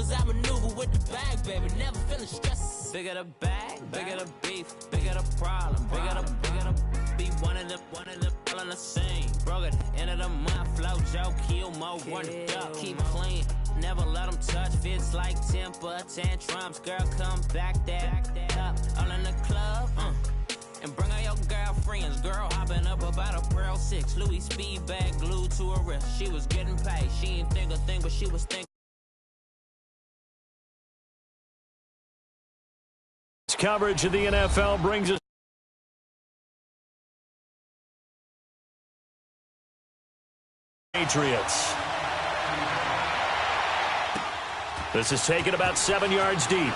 as I maneuver with the bag, baby. Never feeling stressed. Bigger the bag, bigger the beef, bigger the problem, bigger the be one of the all in the scene. Broke at the end of the month, flow Joe, kill mo, run it up, keep clean. Never let them touch, fits like temper tantrums. Girl, come back that up, all in the club, and bring all your girlfriends. Girl hopping up about a Pearl 6, Louis speed bag glued to her wrist. She was getting paid, she ain't think a thing, but she was thinking. Coverage of the NFL brings us Patriots. This is taken about 7 yards deep.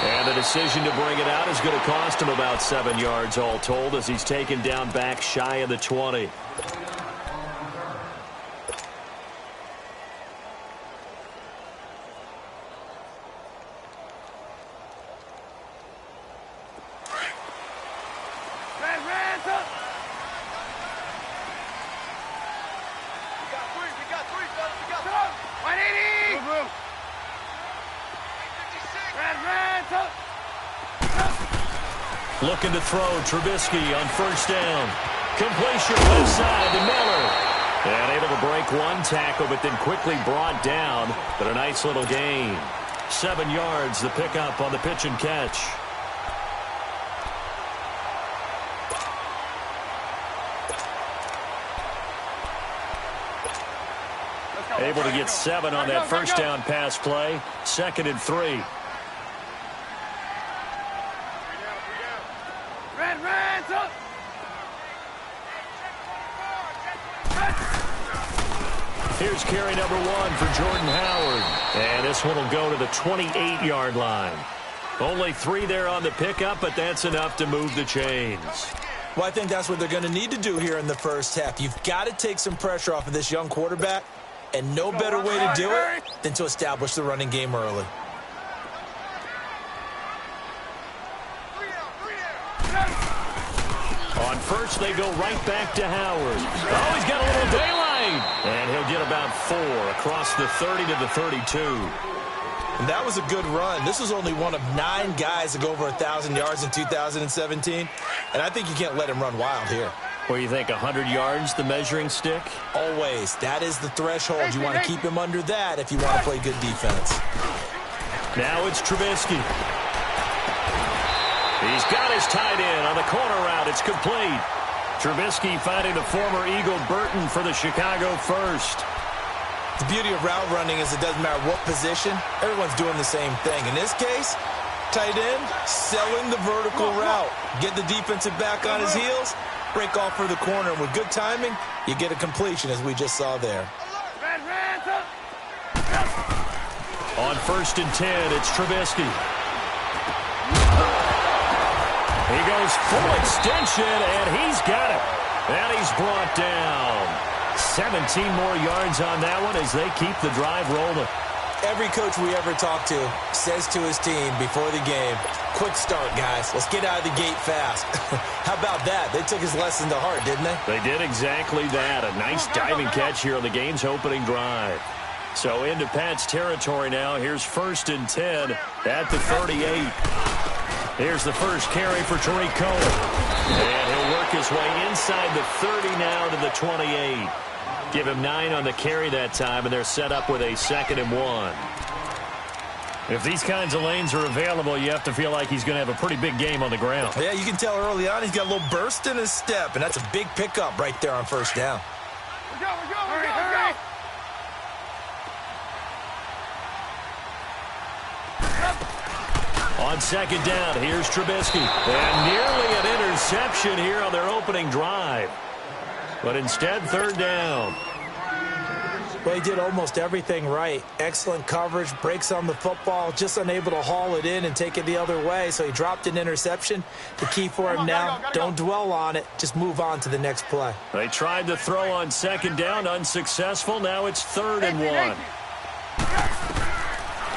And the decision to bring it out is going to cost him about 7 yards all told as he's taken down back shy of the 20. Looking to throw, Trubisky on first down. Completion left side to Miller. And able to break one tackle, but then quickly brought down. But a nice little gain. 7 yards, the pickup on the pitch and catch. Able to get 7 on that first down pass play. 2nd and 3. Here's carry number 1 for Jordan Howard. And this one will go to the 28-yard line. Only 3 there on the pickup, but that's enough to move the chains. Well, I think that's what they're going to need to do here in the first half. You've got to take some pressure off of this young quarterback, and no better way to do it than to establish the running game early. On first, they go right back to Howard. Oh, he's got a little daylight. And he'll get about 4 across the 30 to the 32. And that was a good run. This was only one of 9 guys to go over 1,000 yards in 2017. And I think you can't let him run wild here. Where you think 100 yards, the measuring stick? Always. That is the threshold. You want to keep him under that if you want to play good defense. Now it's Trubisky. He's got his tight end on the corner route. It's complete. Trubisky finding the former Eagle Burton for the Chicago first. The beauty of route running is it doesn't matter what position. Everyone's doing the same thing. In this case, tight end, selling the vertical route. Get the defensive back on his heels, break off for the corner. And with good timing, you get a completion as we just saw there. On 1st and 10, it's Trubisky. He goes full extension, and he's got it. And he's brought down. 17 more yards on that one as they keep the drive rolling. Every coach we ever talk to says to his team before the game, quick start, guys. Let's get out of the gate fast. How about that? They took his lesson to heart, didn't they? They did exactly that. A nice diving catch here on the game's opening drive. So into Pat's territory now. Here's 1st and 10 at the 38. Here's the first carry for Tariq Cohen. And he'll work his way inside the 30 now to the 28. Give him 9 on the carry that time, and they're set up with a 2nd and 1. If these kinds of lanes are available, you have to feel like he's going to have a pretty big game on the ground. Yeah, you can tell early on he's got a little burst in his step, and that's a big pickup right there on first down. Hurry. On 2nd down, here's Trubisky. And nearly an interception here on their opening drive. But instead, 3rd down. Well, he did almost everything right. Excellent coverage, breaks on the football, just unable to haul it in and take it the other way. So he dropped an interception. The key for him now, don't dwell on it. Just move on to the next play. They tried to throw on 2nd down, unsuccessful. Now it's 3rd and 1.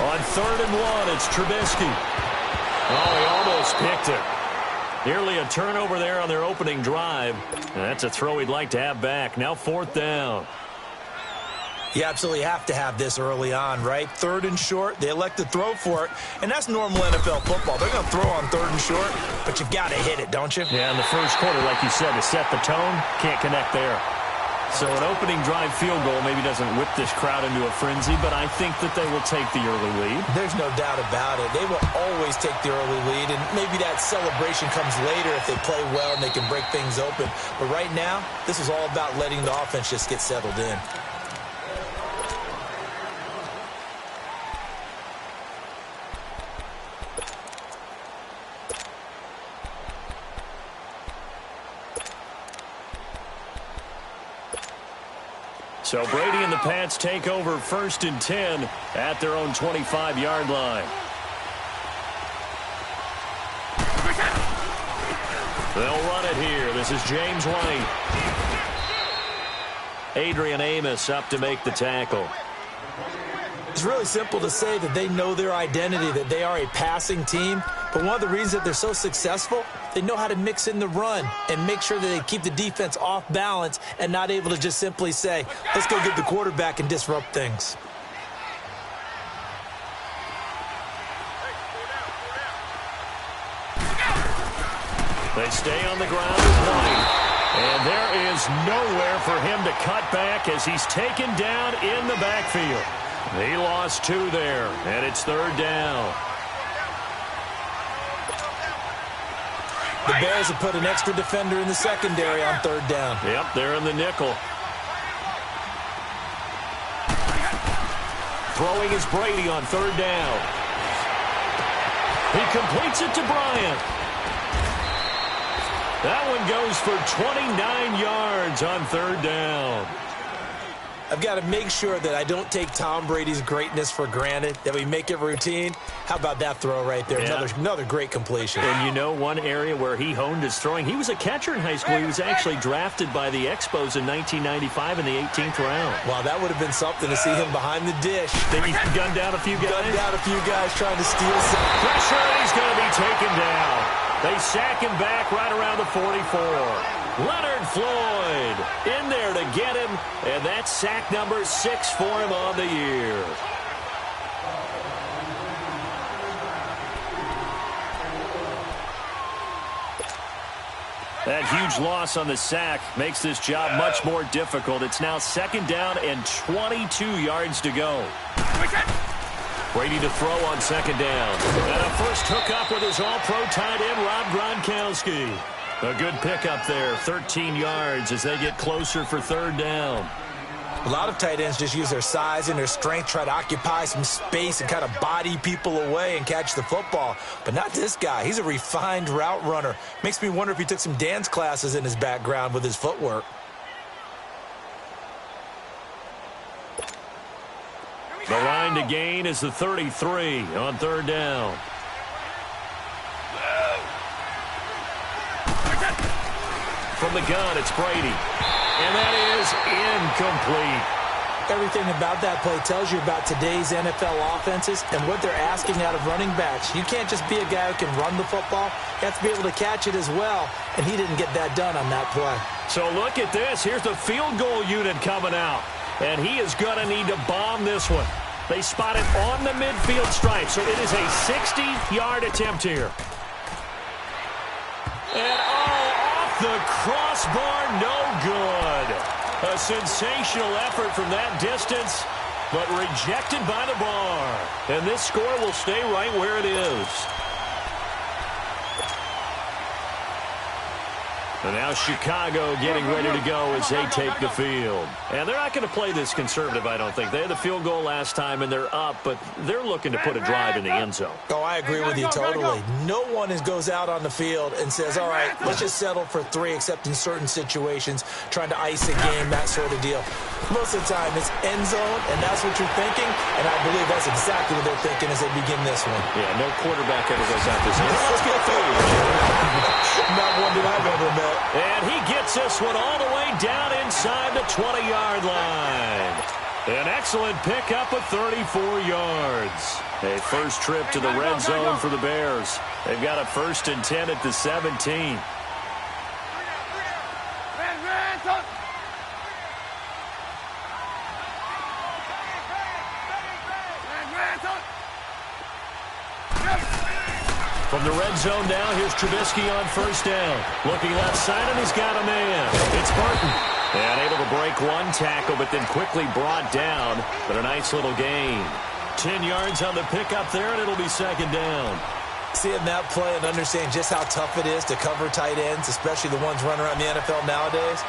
On 3rd and 1, it's Trubisky. Oh, he almost picked it. Nearly a turnover there on their opening drive. And that's a throw he'd like to have back. Now 4th down. You absolutely have to have this early on, right? 3rd and short, they elect to throw for it, and that's normal NFL football. They're going to throw on 3rd and short, but you've got to hit it, don't you? Yeah, in the first quarter, like you said, to set the tone, can't connect there. So an opening drive field goal maybe doesn't whip this crowd into a frenzy, but I think that they will take the early lead. There's no doubt about it. They will always take the early lead, and maybe that celebration comes later if they play well and they can break things open. But right now, this is all about letting the offense just get settled in. So Brady and the Pats take over 1st and 10 at their own 25-yard line. They'll run it here. This is James White. Adrian Amos up to make the tackle. It's really simple to say that they know their identity, that they are a passing team. But one of the reasons that they're so successful, they know how to mix in the run and make sure that they keep the defense off balance and not able to just simply say, let's go get the quarterback and disrupt things. They stay on the ground with White. And there is nowhere for him to cut back as he's taken down in the backfield. He lost 2 there, and it's 3rd down. The Bears have put an extra defender in the secondary on 3rd down. Yep, they're in the nickel. Throwing is Brady on 3rd down. He completes it to Bryant. That one goes for 29 yards on 3rd down. I've got to make sure that I don't take Tom Brady's greatness for granted, that we make it routine. How about that throw right there? Yeah. Another great completion. And you know one area where he honed his throwing? He was a catcher in high school. He was actually drafted by the Expos in 1995 in the 18th round. Wow, that would have been something to see him behind the dish. Then he gunned down a few guys? Gunned down a few guys trying to steal some. Pressure, and he's going to be taken down. They sack him back right around the 44. Leonard Floyd in there to get him, and that's sack number 6 for him on the year. That huge loss on the sack makes this job much more difficult. It's now 2nd down and 22 yards to go. Brady to throw on 2nd down. And a first hookup with his all-pro tight end, Rob Gronkowski. A good pickup there, 13 yards as they get closer for 3rd down. A lot of tight ends just use their size and their strength, try to occupy some space and kind of body people away and catch the football. But not this guy. He's a refined route runner. Makes me wonder if he took some dance classes in his background with his footwork. The line to gain is the 33 on 3rd down. From the gun, it's Brady. And that is incomplete. Everything about that play tells you about today's NFL offenses and what they're asking out of running backs. You can't just be a guy who can run the football. You have to be able to catch it as well, and he didn't get that done on that play. So look at this. Here's the field goal unit coming out, and he is going to need to bomb this one. They spot it on the midfield stripe, so it is a 60-yard attempt here. And off the crossbar, no good. A sensational effort from that distance, but rejected by the bar. And this score will stay right where it is. And now Chicago getting ready to go as they take the field. And they're not going to play this conservative, I don't think. They had the field goal last time, and they're up, but they're looking to put a drive in the end zone. Oh, I agree with you totally. No one goes out on the field and says, all right, let's just settle for 3, except in certain situations, trying to ice a game, that sort of deal. Most of the time, it's end zone, and that's what you're thinking, and I believe that's exactly what they're thinking as they begin this one. Yeah, no quarterback ever goes out this end. Let's get food. Not one that I've ever met. And he gets this one all the way down inside the 20-yard line. An excellent pickup of 34 yards. A first trip to the red zone for the Bears. They've got a 1st and 10 at the 17. From the red zone now, here's Trubisky on first down. Looking left side, and he's got a man. It's Burton. And able to break one tackle, but then quickly brought down. But a nice little gain. 10 yards on the pickup there, and it'll be second down. Seeing that play and understanding just how tough it is to cover tight ends, especially the ones running around the NFL nowadays,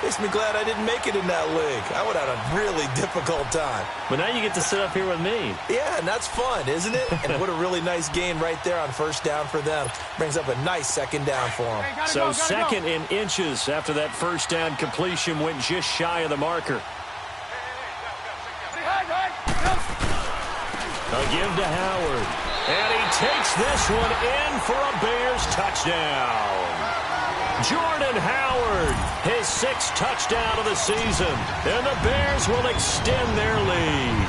makes me glad I didn't make it in that league. I would have had a really difficult time. But now you get to sit up here with me. Yeah, and that's fun, isn't it? And what a really nice gain right there on first down for them. Brings up a nice second down for them. So second in inches after that first down completion went just shy of the marker. A give to Howard. And he takes this one in for a Bears touchdown. Jordan Howard, his 6th touchdown of the season. And the Bears will extend their lead.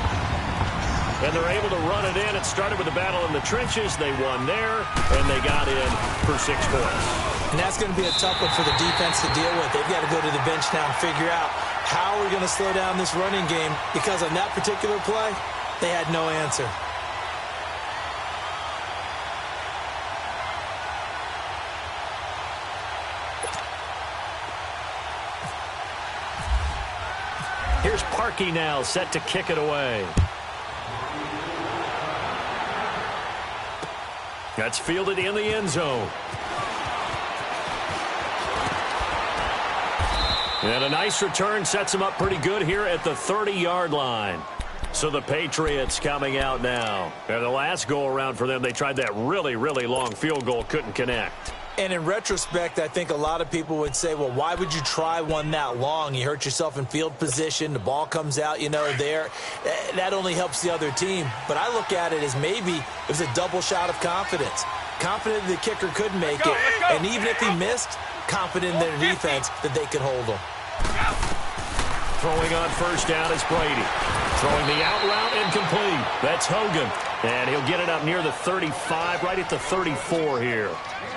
And they're able to run it in. It started with a battle in the trenches. They won there, and they got in for 6 points. And that's going to be a tough one for the defense to deal with. They've got to go to the bench now and figure out how we're going to slow down this running game, because on that particular play, they had no answer. Here's Parkey now, set to kick it away. That's fielded in the end zone. And a nice return sets him up pretty good here at the 30-yard line. So the Patriots coming out now. And the last go-around for them, they tried that really, really long field goal, couldn't connect. And in retrospect, I think a lot of people would say, well, why would you try one that long? You hurt yourself in field position. The ball comes out, there. That only helps the other team. But I look at it as maybe it was a double shot of confidence. Confident the kicker could make it. And even if he missed, confident in their defense that they could hold him. Throwing on first down is Brady. Throwing the out route incomplete. That's Hogan. And he'll get it up near the 35, right at the 34 here.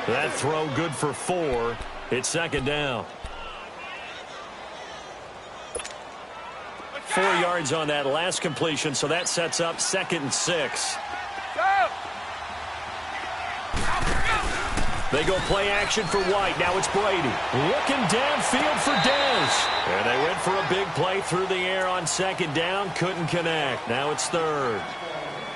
That throw good for 4. It's second down. 4 yards on that last completion, so that sets up 2nd and 6. They go play action for White. Now it's Brady. Looking downfield for Dez. And they went for a big play through the air on second down. Couldn't connect. Now it's 3rd.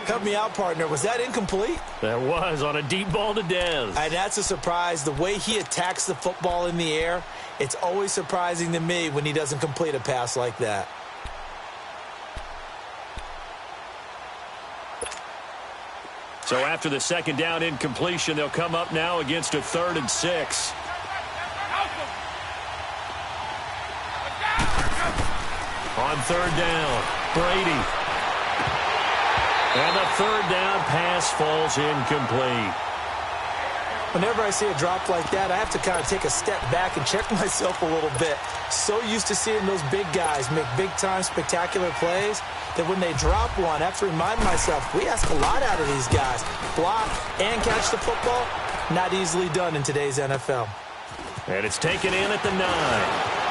Help me out, partner. Was that incomplete? That was on a deep ball to Dez. And that's a surprise. The way he attacks the football in the air, it's always surprising to me when he doesn't complete a pass like that. So after the second down incompletion, they'll come up now against a 3rd and 6. On 3rd down, Brady. And the 3rd down pass falls incomplete. Whenever I see a drop like that, I have to kind of take a step back and check myself a little bit. So used to seeing those big guys make big-time spectacular plays that when they drop one, I have to remind myself, we ask a lot out of these guys. Block and catch the football, not easily done in today's NFL. And it's taken in at the 9.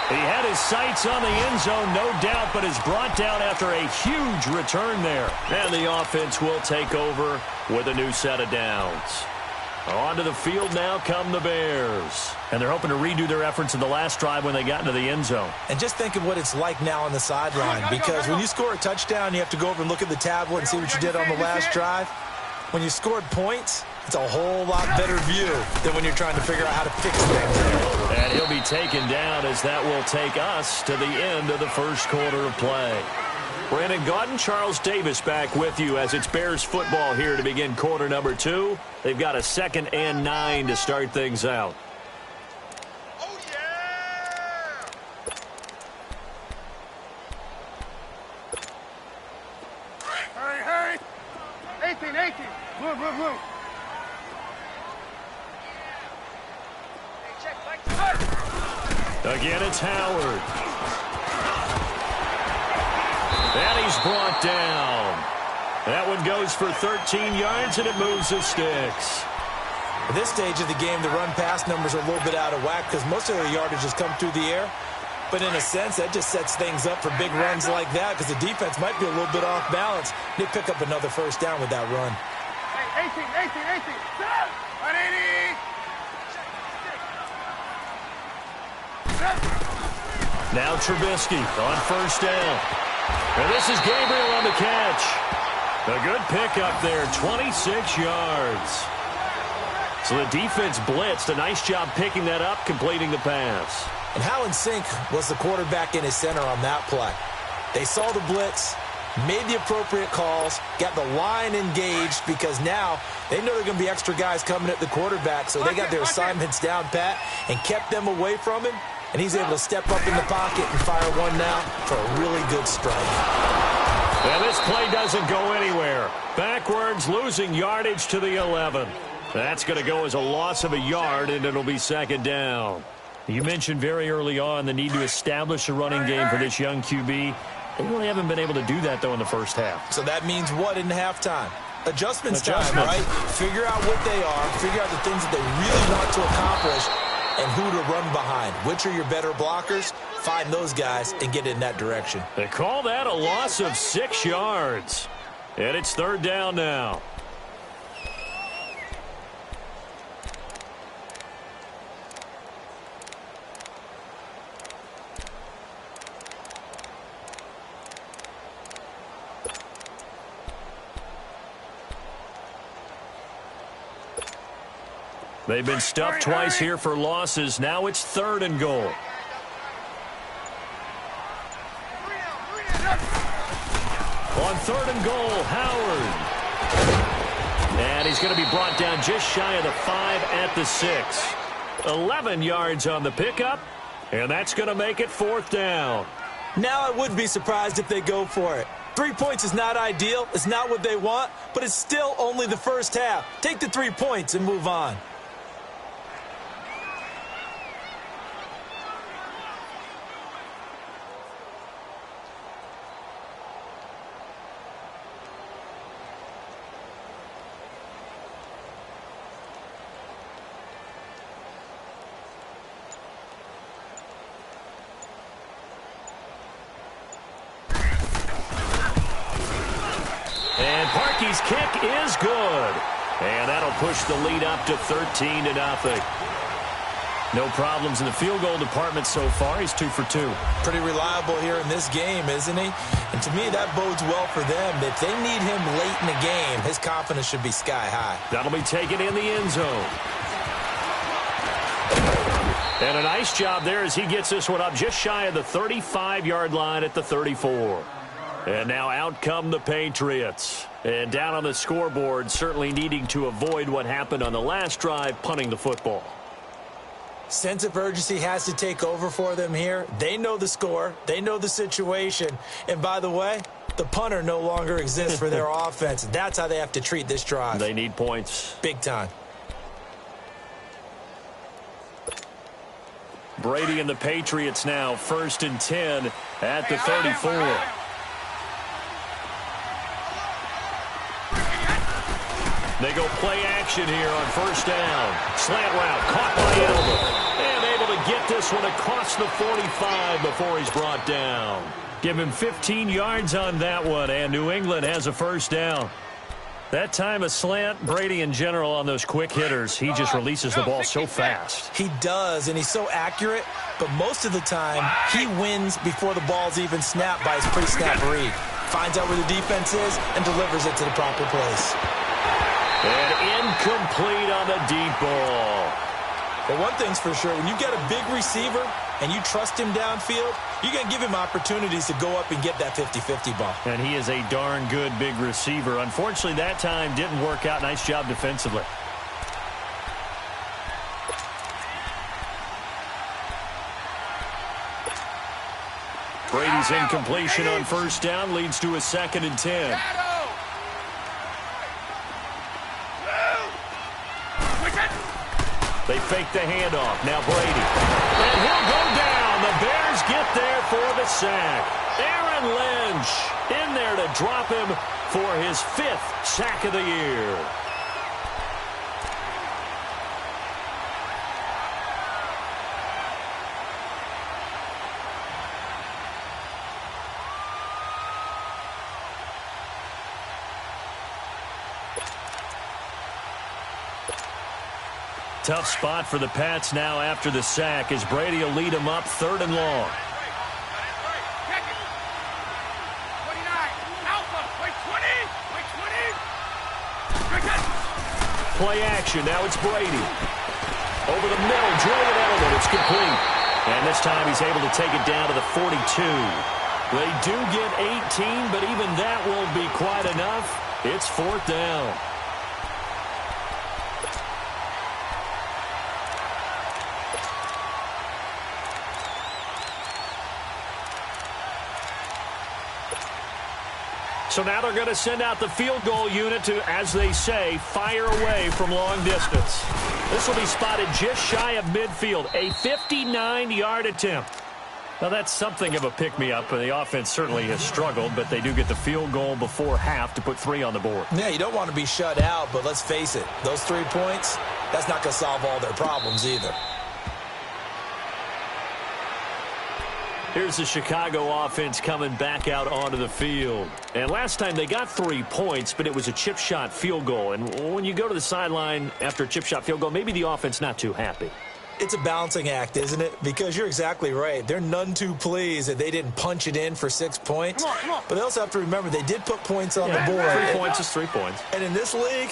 He had his sights on the end zone, no doubt, but is brought down after a huge return there. And the offense will take over with a new set of downs. Onto the field now come the Bears. And they're hoping to redo their efforts in the last drive when they got into the end zone. And just think of what it's like now on the sideline, because when you score a touchdown, you have to go over and look at the tablet and see what you did on the last drive. When you scored points, it's a whole lot better view than when you're trying to figure out how to fix things. And he'll be taken down as that will take us to the end of the first quarter of play. Brandon Gaudin, Charles Davis back with you as it's Bears football here to begin quarter number 2. They've got a 2nd and 9 to start things out. Oh, yeah! Hurry, hurry! 18. Move. Again, it's Howard. And he's brought down. That one goes for 13 yards, and it moves the sticks. At this stage of the game, the run-pass numbers are a little bit out of whack because most of their yardage has come through the air. But in a sense, that just sets things up for big runs like that because the defense might be a little bit off balance. They pick up another first down with that run. Hey, 18. 180. Now Trubisky on first down. And this is Gabriel on the catch. A good pickup there, 26 yards. So the defense blitzed. A nice job picking that up, completing the pass. And how in sync was the quarterback in his center on that play? They saw the blitz, made the appropriate calls, got the line engaged because now they know there are going to be extra guys coming at the quarterback, so they got their assignments down pat and kept them away from him, and he's able to step up in the pocket and fire one now for a really good strike. And this play doesn't go anywhere. Backwards, losing yardage to the 11. That's going to go as a loss of a yard, and it'll be second down. You mentioned very early on the need to establish a running game for this young QB. They really haven't been able to do that, though, in the first half. So that means what in halftime? Adjustments time, right? Figure out what they are, figure out the things that they really want to accomplish, and who to run behind. Which are your better blockers? Find those guys and get in that direction. They call that a loss of 6 yards. And it's third down now. They've been stuffed twice here for losses. Now it's third and goal. On third and goal, Howard. And he's going to be brought down just shy of the 5 at the 6. 11 yards on the pickup, and that's going to make it fourth down. Now I wouldn't be surprised if they go for it. 3 points is not ideal. It's not what they want, but it's still only the first half. Take the 3 points and move on. Parkey's kick is good. And that'll push the lead up to 13-0. No problems in the field goal department so far. He's 2 for 2. Pretty reliable here in this game, isn't he? And to me, that bodes well for them. If they need him late in the game, his confidence should be sky high. That'll be taken in the end zone. And a nice job there as he gets this one up just shy of the 35-yard line at the 34. And now out come the Patriots. And down on the scoreboard, certainly needing to avoid what happened on the last drive, punting the football. Sense of urgency has to take over for them here. They know the score. They know the situation. And by the way, the punter no longer exists for their offense. That's how they have to treat this drive. They need points. Big time. Brady and the Patriots now, 1st and 10 at the 34. They go play action here on first down. Slant route, caught by Elba. And able to get this one across the 45 before he's brought down. Give him 15 yards on that one, and New England has a first down. That time a slant, Brady in general on those quick hitters, he just releases the ball so fast. He does, and he's so accurate, but most of the time he wins before the ball's even snapped by his pre-snap read. Finds out where the defense is and delivers it to the proper place. And incomplete on the deep ball. But one thing's for sure, when you get a big receiver and you trust him downfield, you're going to give him opportunities to go up and get that 50-50 ball. And he is a darn good big receiver. Unfortunately, that time didn't work out. Nice job defensively. Brady's incompletion on first down leads to a 2nd and 10. They fake the handoff. Now Brady. And he'll go down. The Bears get there for the sack. Aaron Lynch in there to drop him for his 5th sack of the year. Tough spot for the Pats now after the sack as Brady will lead them up 3rd and long. Play action. Now it's Brady. Over the middle, Julian Edelman. It's complete. And this time he's able to take it down to the 42. They do get 18, but even that won't be quite enough. It's 4th down. So now they're going to send out the field goal unit to, as they say, fire away from long distance. This will be spotted just shy of midfield, a 59-yard attempt. Now that's something of a pick-me-up, and the offense certainly has struggled, but they do get the field goal before half to put 3 on the board. Yeah, you don't want to be shut out, but let's face it, those 3 points, that's not going to solve all their problems either. Here's the Chicago offense coming back out onto the field. And last time they got 3 points, but it was a chip shot field goal. And when you go to the sideline after a chip shot field goal, maybe the offense not too happy. It's a balancing act, isn't it? Because you're exactly right. They're none too pleased that they didn't punch it in for 6 points. Come on. But they also have to remember they did put points on the board. 3 points is 3 points. And in this league,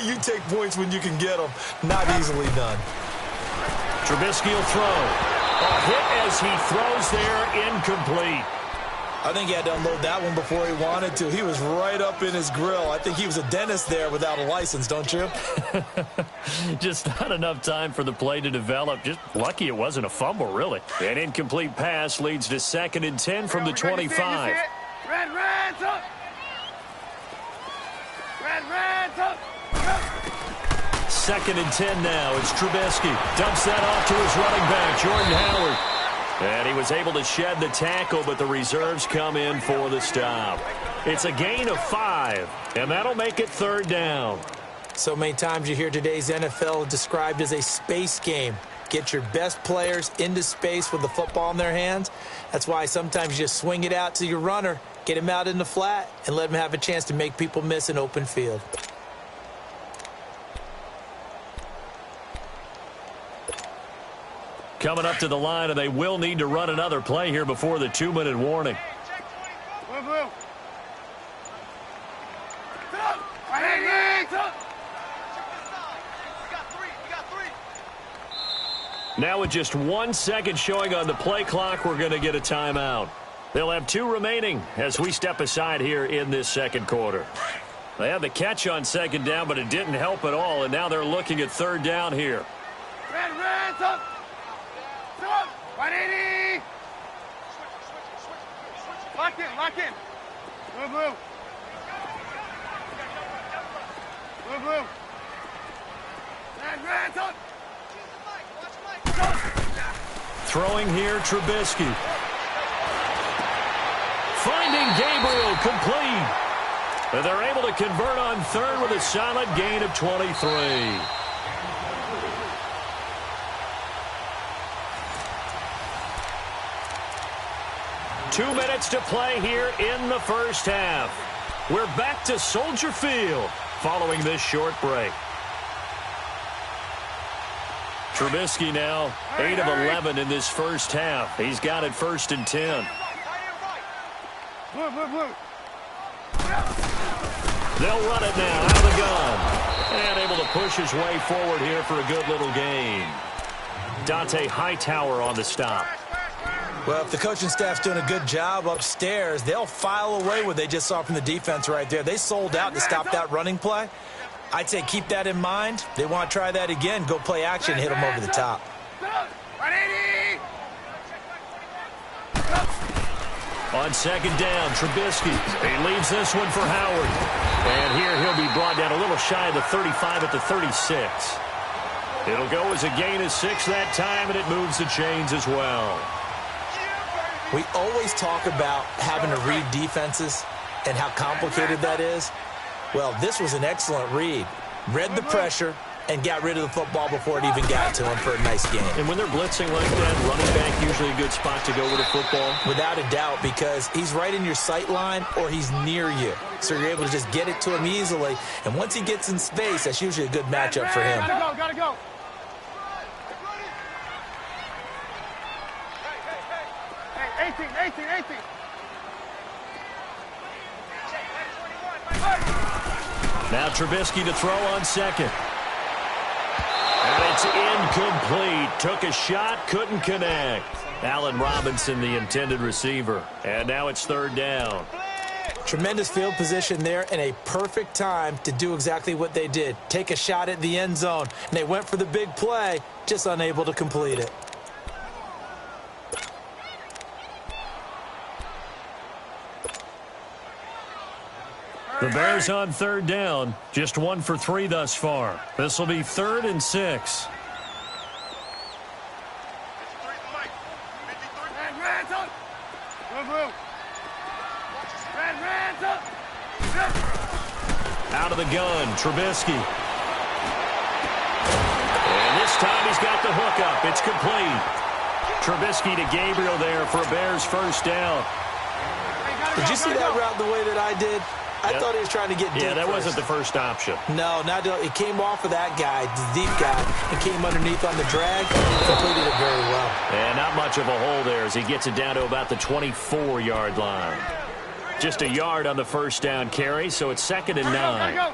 you take points when you can get them. Not easily done. Trubisky will throw. A hit as he throws there, incomplete. I think he had to unload that one before he wanted to. He was right up in his grill. I think he was a dentist there without a license, don't you? Just not enough time for the play to develop. Just lucky it wasn't a fumble, really. An incomplete pass leads to 2nd and 10 from the 25. Red's up. Red's up. 2nd and 10 now. It's Trubisky. Dumps that off to his running back, Jordan Howard. And he was able to shed the tackle, but the reserves come in for the stop. It's a gain of 5, and that'll make it 3rd down. So many times you hear today's NFL described as a space game. Get your best players into space with the football in their hands. That's why sometimes you just swing it out to your runner, get him out in the flat, and let him have a chance to make people miss an open field. Coming up to the line, and they will need to run another play here before the 2-minute warning. Blue. Now with just 1 second showing on the play clock, we're going to get a timeout. They'll have 2 remaining as we step aside here in this 2nd quarter. They had the catch on 2nd down, but it didn't help at all, and now they're looking at 3rd down here. Red's up. 180. Lock in. Blue. Red's up. Throwing here, Trubisky. Finding Gabriel, complete. And they're able to convert on 3rd with a solid gain of 23. Two minutes to play here in the first half. We're back to Soldier Field following this short break. Trubisky now 8 of 11 in this first half. He's got it 1st and 10. Blue. They'll run it now out of the gun. And able to push his way forward here for a good little gain. Dante Hightower on the stop. Well, if the coaching staff's doing a good job upstairs, they'll file away what they just saw from the defense right there. They sold out to stop that running play. I'd say keep that in mind. They want to try that again. Go play action, hit them over the top. 180. On 2nd down, Trubisky. He leaves this one for Howard. And here he'll be brought down a little shy of the 35 at the 36. It'll go as a gain of 6 that time, and it moves the chains as well. We always talk about having to read defenses and how complicated that is. Well, this was an excellent read. Read the pressure and got rid of the football before it even got to him for a nice game. And when they're blitzing like that, running back usually a good spot to go with a football? Without a doubt, because he's right in your sight line or he's near you. So you're able to just get it to him easily. And once he gets in space, that's usually a good matchup for him. Gotta go. 18, 18, 18. Now Trubisky to throw on second. And it's incomplete. Took a shot, couldn't connect. Allen Robinson, the intended receiver. And now it's third down. Tremendous field position there and a perfect time to do exactly what they did. Take a shot at the end zone. And they went for the big play, just unable to complete it. The Bears on third down. Just 1 for 3 thus far. This will be 3rd and 6. Out of the gun, Trubisky. And this time he's got the hook up. It's complete. Trubisky to Gabriel there for a Bears first down. Did you see that route the way that I did? I thought he was trying to get deep. Yeah, that first. wasn't the first option. No, it came off of that guy, the deep guy, and came underneath on the drag. Completed it very well. And not much of a hole there as he gets it down to about the 24-yard line. Just a yard on the first down carry, so it's 2nd and 9.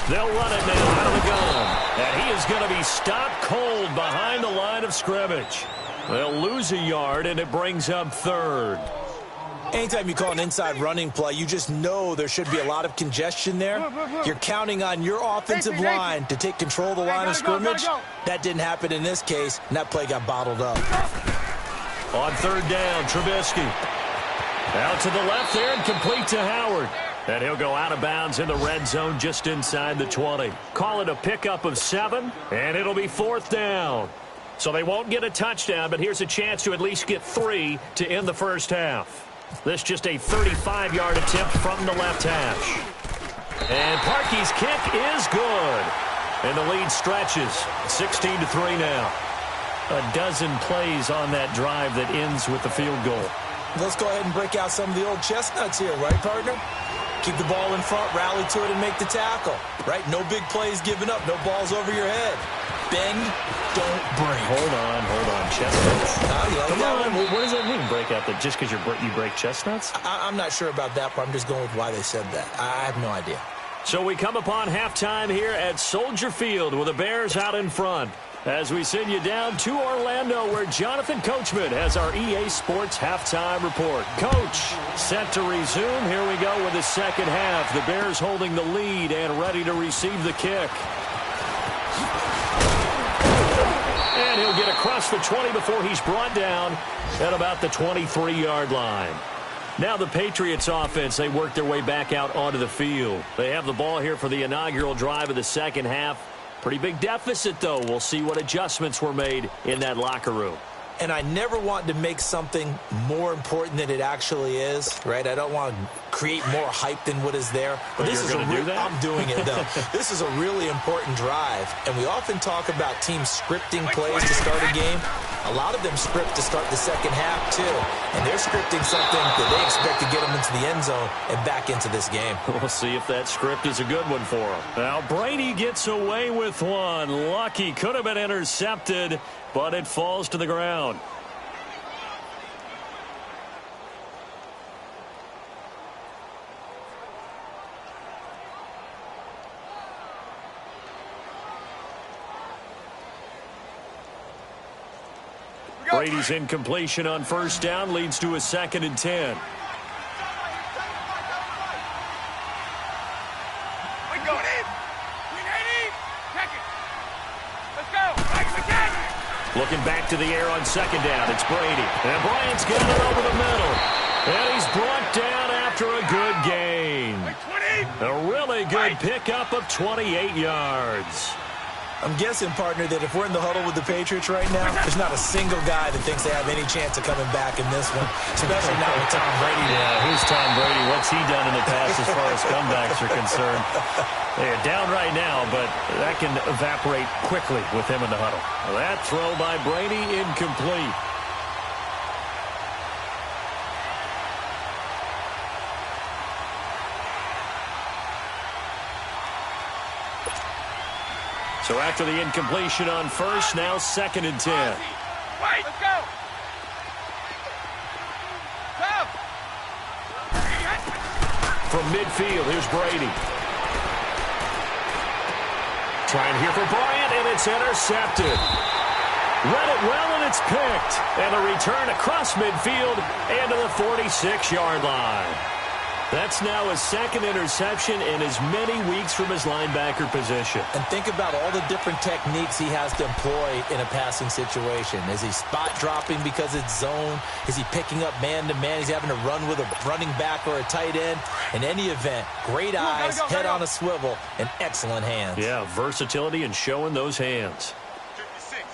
They'll run it now out of the gun. And he is going to be stopped cold behind the line of scrimmage. They'll lose a yard, and it brings up 3rd. Anytime you call an inside running play, you just know there should be a lot of congestion there. You're counting on your offensive line to take control of the line of scrimmage. That didn't happen in this case, and that play got bottled up. On third down, Trubisky. Out to the left there and complete to Howard. And he'll go out of bounds in the red zone just inside the 20. Call it a pickup of 7, and it'll be 4th down. So they won't get a touchdown, but here's a chance to at least get 3 to end the first half. This just a 35-yard attempt from the left hash. And Parkey's kick is good. And the lead stretches. 16-3 now. A dozen plays on that drive that ends with the field goal. Let's go ahead and break out some of the old chestnuts here, right, partner? Keep the ball in front, rally to it, and make the tackle. Right? No big plays given up. No balls over your head. Bend, don't break. Hold on. Chestnuts? Come on. What does that mean, break out? That just because you break chestnuts? I'm not sure about that, but I'm just going with why they said that. I have no idea. So we come upon halftime here at Soldier Field with the Bears out in front. As we send you down to Orlando, where Jonathan Coachman has our EA Sports halftime report. Coach, set to resume. Here we go with the second half. The Bears holding the lead and ready to receive the kick. And he'll get across the 20 before he's brought down at about the 23-yard line. Now the Patriots offense, they work their way back out onto the field. They have the ball here for the inaugural drive of the second half. Pretty big deficit, though. We'll see what adjustments were made in that locker room. And I never want to make something more important than it actually is, right? I don't want to create more hype than what is there. But this is I'm doing it, though. This is a really important drive. And we often talk about teams scripting plays to start a game. A lot of them script to start the second half, too. And they're scripting something that they expect to get them into the end zone and back into this game. We'll see if that script is a good one for them. Now, Brady gets away with one. Lucky, could have been intercepted, but it falls to the ground. Brady's incompletion on first down leads to a 2nd and 10. We're going in. 380. Check it. Let's go. Mike McKay. Looking back to the air on second down. It's Brady. And Bryant's got it over the middle. And he's brought down after a good gain. A really good pickup of 28 yards. I'm guessing, partner, that if we're in the huddle with the Patriots right now, there's not a single guy that thinks they have any chance of coming back in this one, especially not with Tom Brady. Yeah, who's Tom Brady? What's he done in the past as far as comebacks are concerned? They're down right now, but that can evaporate quickly with him in the huddle. That throw by Brady incomplete. So after the incompletion on first, now 2nd and 10. Wait, let's go. Come. From midfield, here's Brady. Trying here for Bryant, and it's intercepted. Read it well, and it's picked. And a return across midfield and to the 46-yard line. That's now his 2nd interception in as many weeks from his linebacker position. And think about all the different techniques he has to employ in a passing situation. Is he spot dropping because it's zone? Is he picking up man-to-man? He's having to run with a running back or a tight end. In any event, great eyes, head on a swivel, and excellent hands. Yeah, versatility and showing those hands. 56.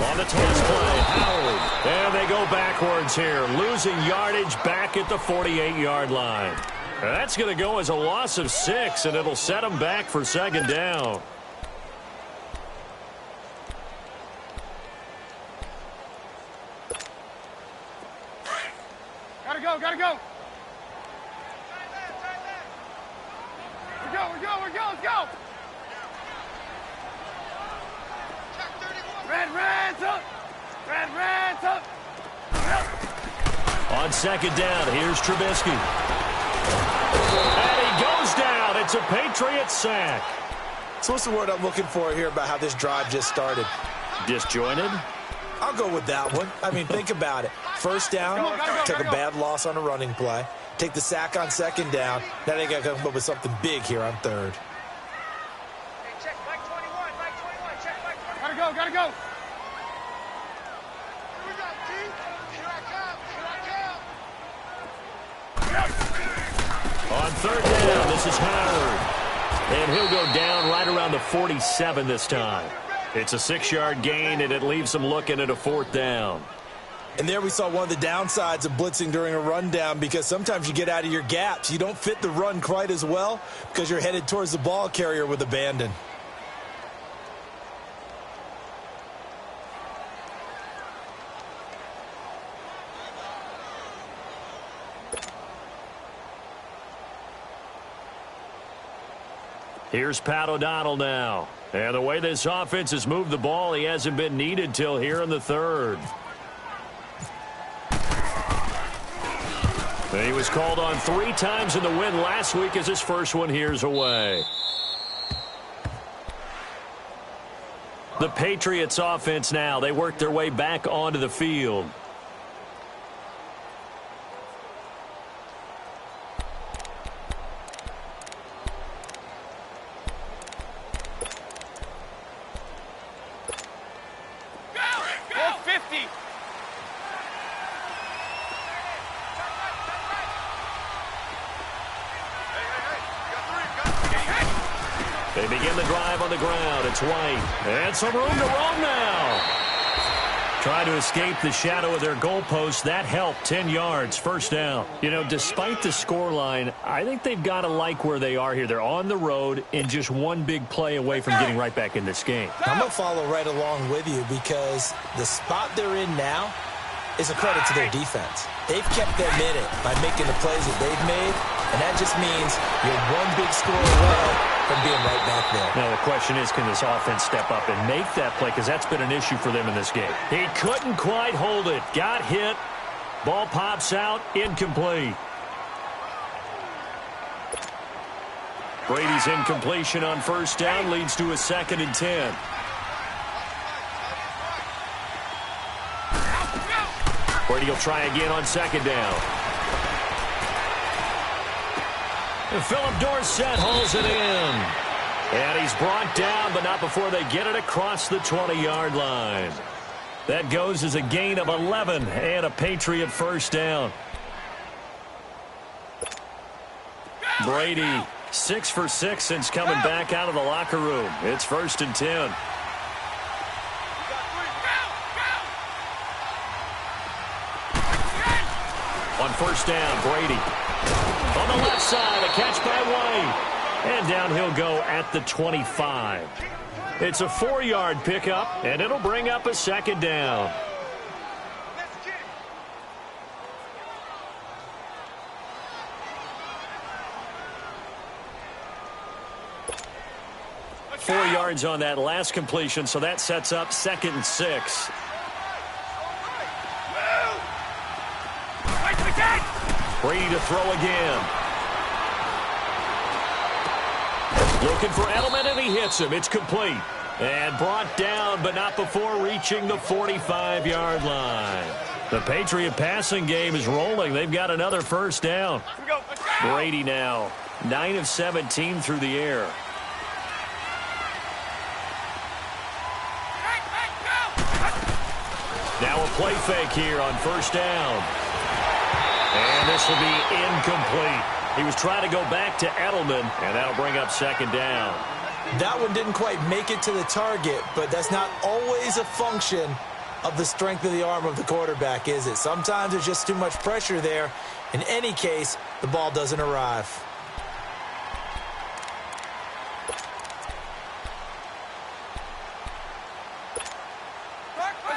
On the toss play, Howard. And they go backwards here, losing yardage back at the 48-yard line. That's going to go as a loss of 6, and it'll set them back for 2nd down. Gotta go, gotta go. We're go, let's go. Red, up. Red, up. On 2nd down, here's Trubisky. And he goes down. It's a Patriots sack. So what's the word I'm looking for here about how this drive just started? Disjointed? I'll go with that one. I mean, think about it. First down, took a bad loss on a running play. Take the sack on 2nd down. Now they got to come up with something big here on 3rd. Check Mike 21, check Mike 21. Gotta go. Here we go, T. Here I come. On 3rd down, this is Howard. And he'll go down right around the 47 this time. It's a 6-yard gain, and it leaves them looking at a 4th down. And there we saw one of the downsides of blitzing during a rundown, because sometimes you get out of your gaps. You don't fit the run quite as well because you're headed towards the ball carrier with abandon. Here's Pat O'Donnell now. And the way this offense has moved the ball, he hasn't been needed till here in the 3rd. And he was called on 3 times in the win last week as his first one here's away. The Patriots offense now. They work their way back onto the field. They begin the drive on the ground. It's White. And some room to roam now. Trying to escape the shadow of their goalpost. That helped. 10 yards. First down. You know, despite the scoreline, I think they've got to like where they are here. They're on the road and just one big play away from getting right back in this game. I'm going to follow right along with you, because the spot they're in now is a credit to their defense. They've kept them in it by making the plays that they've made, and that just means you're one big score away from being right back there. Now, the question is, can this offense step up and make that play? Because that's been an issue for them in this game. He couldn't quite hold it. Got hit. Ball pops out. Incomplete. Brady's incompletion on first down leads to a 2nd and 10. Brady will try again on 2nd down. And Philip Dorsett holds it in. And he's brought down, but not before they get it across the 20-yard line. That goes as a gain of 11 and a Patriot first down. Brady, 6 for 6 since coming back out of the locker room. It's 1st and 10. On first down, Brady. On the left side, a catch by White. And down he'll go at the 25. It's a 4-yard pickup, and it'll bring up a 2nd down. 4 yards on that last completion, so that sets up 2nd and 6. Brady to throw again. Looking for Edelman, and he hits him. It's complete. And brought down, but not before reaching the 45-yard line. The Patriot passing game is rolling. They've got another first down. Brady now, 9 of 17 through the air. Now a play fake here on first down. And this will be incomplete. He was trying to go back to Edelman, and that'll bring up 2nd down. That one didn't quite make it to the target, but that's not always a function of the strength of the arm of the quarterback, is it? Sometimes there's just too much pressure there. In any case, the ball doesn't arrive.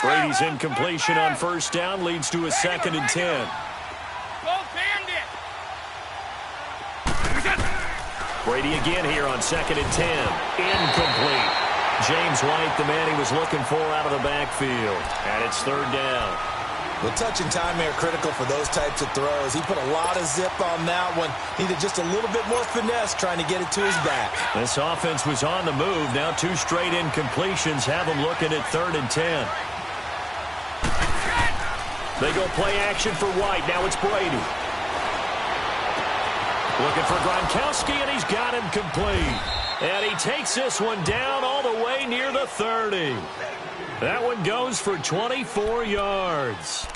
Brady's incompletion on first down leads to a 2nd and 10. Brady again here on 2nd and 10. Incomplete. James White, the man he was looking for out of the backfield. And it's 3rd down. The touch and time are critical for those types of throws. He put a lot of zip on that one. Needed just a little bit more finesse trying to get it to his back. This offense was on the move. Now 2 straight incompletions have them looking at 3rd and 10. They go play action for White. Now it's Brady. Looking for Gronkowski, and he's got him complete. And he takes this one down all the way near the 30. That one goes for 24 yards.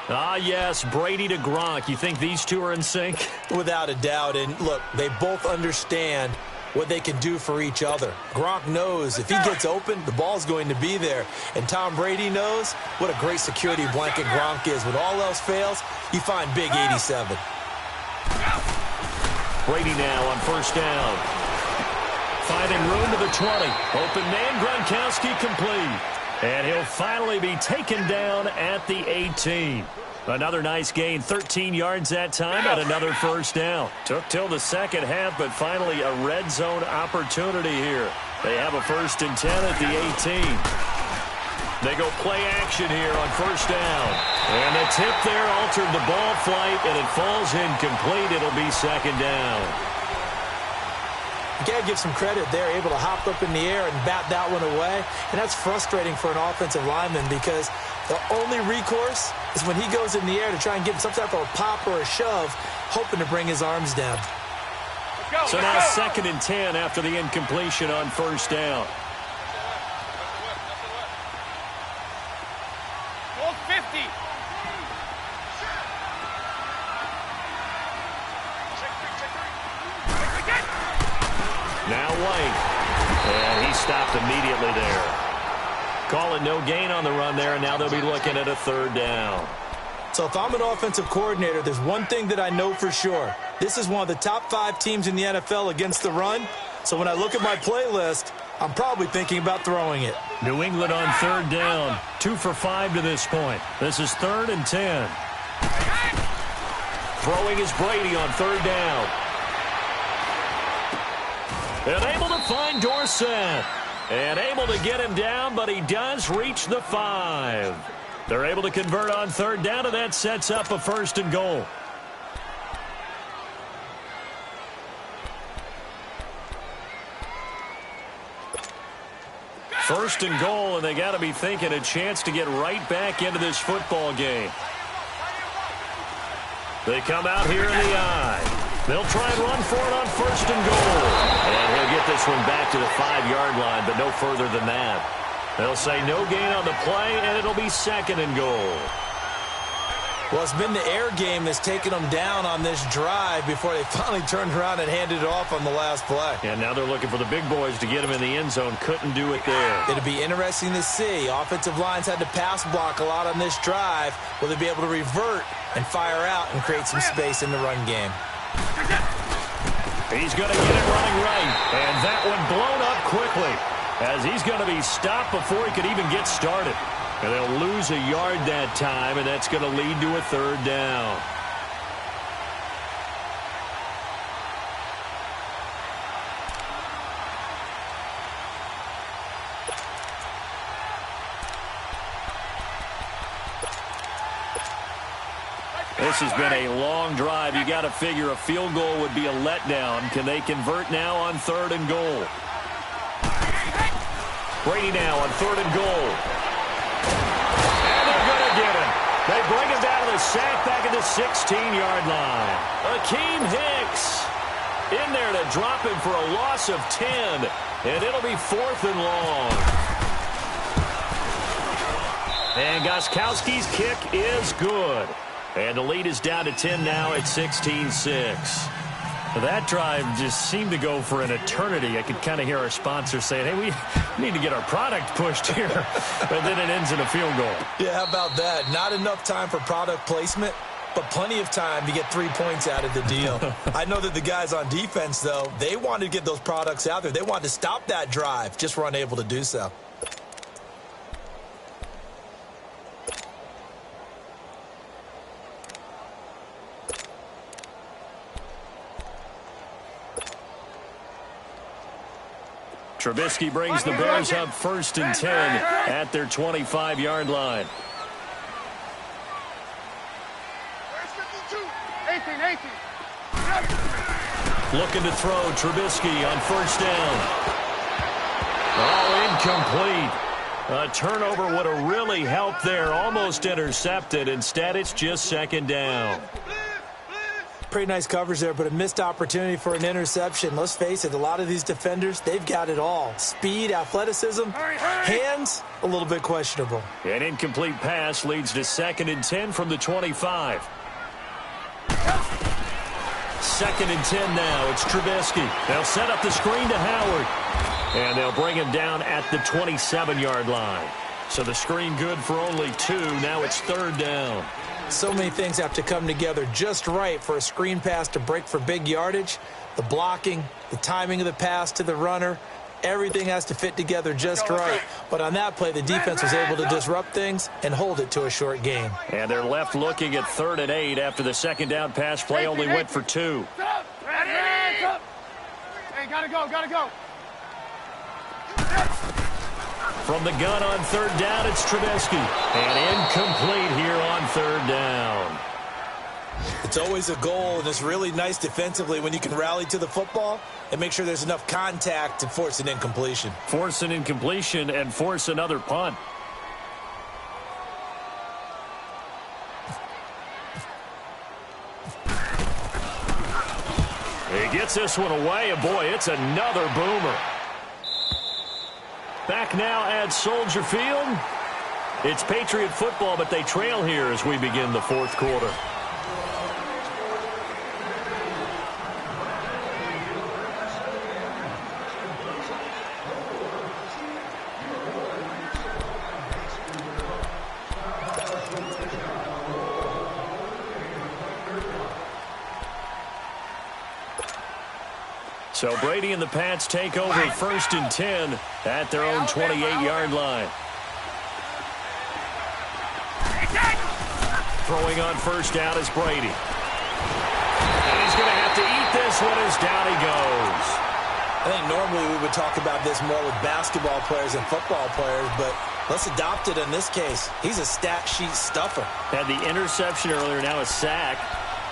Ah, yes, Brady to Gronk. You think these two are in sync? Without a doubt. And, look, they both understand what they can do for each other. Gronk knows if he gets open, the ball's going to be there. And Tom Brady knows what a great security blanket Gronk is. When all else fails, you find Big 87. Brady now on first down. Finding room to the 20. Open man, Gronkowski complete. And he'll finally be taken down at the 18. Another nice gain, 13 yards that time, and another first down. Took till the second half, but finally a red zone opportunity here. They have a 1st and 10 at the 18. They go play action here on first down. And the tip there altered the ball flight, and it falls incomplete. It'll be 2nd down. You got to give some credit. They're able to hop up in the air and bat that one away. And that's frustrating for an offensive lineman because the only recourse is when he goes in the air to try and get some type of a pop or a shove, hoping to bring his arms down. So now 2nd and 10 after the incompletion on first down. Now White, and he stopped immediately there. Calling no gain on the run there, and now they'll be looking at a 3rd down. So if I'm an offensive coordinator, there's one thing that I know for sure. This is one of the top 5 teams in the NFL against the run. So when I look at my playlist, I'm probably thinking about throwing it. New England on 3rd down, 2 for 5 to this point. This is 3rd and 10. Throwing is Brady on 3rd down. And able to find Dorsett. And able to get him down, but he does reach the 5. They're able to convert on 3rd down, and that sets up a 1st and goal. First and goal, and they got to be thinking a chance to get right back into this football game. They come out here in the eye. They'll try and run for it on 1st and goal. And he'll get this one back to the 5-yard line, but no further than that. They'll say no gain on the play, and it'll be 2nd and goal. Well, it's been the air game that's taken them down on this drive before they finally turned around and handed it off on the last play. And now they're looking for the big boys to get him in the end zone. Couldn't do it there. It'll be interesting to see. Offensive lines had to pass block a lot on this drive. Will they be able to revert and fire out and create some space in the run game? He's going to get it running right. And that one blown up quickly as he's going to be stopped before he could even get started. And they'll lose a yard that time, and that's going to lead to a 3rd down. This has been a long drive. You got to figure a field goal would be a letdown. Can they convert now on 3rd and goal? Brady now on 3rd and goal. And they're going to get him. They bring him down to the sack back at the 16-yard line. Akeem Hicks in there to drop him for a loss of 10. And it'll be 4th and long. And Gostkowski's kick is good. And the lead is down to 10 now at 16-6. That drive just seemed to go for an eternity. I could kind of hear our sponsor saying, hey, we need to get our product pushed here. But then it ends in a field goal. Yeah, how about that? Not enough time for product placement, but plenty of time to get 3 points out of the deal. I know that the guys on defense, though, they wanted to get those products out there. They wanted to stop that drive, just were unable to do so. Trubisky brings the Bears up 1st and 10 at their 25-yard line. 18. Looking to throw Trubisky on 1st down. Oh, incomplete. A turnover would have really helped there. Almost intercepted. Instead, it's just 2nd down. Pretty nice coverage there, but a missed opportunity for an interception. Let's face it, a lot of these defenders, they've got it all. Speed, athleticism, hands, a little bit questionable. An incomplete pass leads to 2nd and 10 from the 25. 2nd and 10 now. It's Trubisky. They'll set up the screen to Howard. And they'll bring him down at the 27-yard line. So the screen good for only 2. Now it's 3rd down. So many things have to come together just right for a screen pass to break for big yardage. The blocking, the timing of the pass to the runner, everything has to fit together just right. But on that play, the defense was able to disrupt things and hold it to a short game. And they're left looking at 3rd and 8 after the 2nd down pass play only went for 2. Hey, gotta go. From the gun on 3rd down, it's Trubisky. And incomplete here on 3rd down. It's always a goal, and it's really nice defensively when you can rally to the football and make sure there's enough contact to force an incompletion. Force an incompletion and force another punt. He gets this one away, and boy, it's another boomer. Back now at Soldier Field. It's Patriot football, but they trail here as we begin the 4th quarter. So Brady and the Pats take over 1st and 10 at their own 28-yard line. Throwing on 1st down is Brady. And he's going to have to eat this one as down he goes. I think normally we would talk about this more with basketball players and football players, but let's adopt it in this case. He's a stat sheet stuffer. Had the interception earlier, now a sack.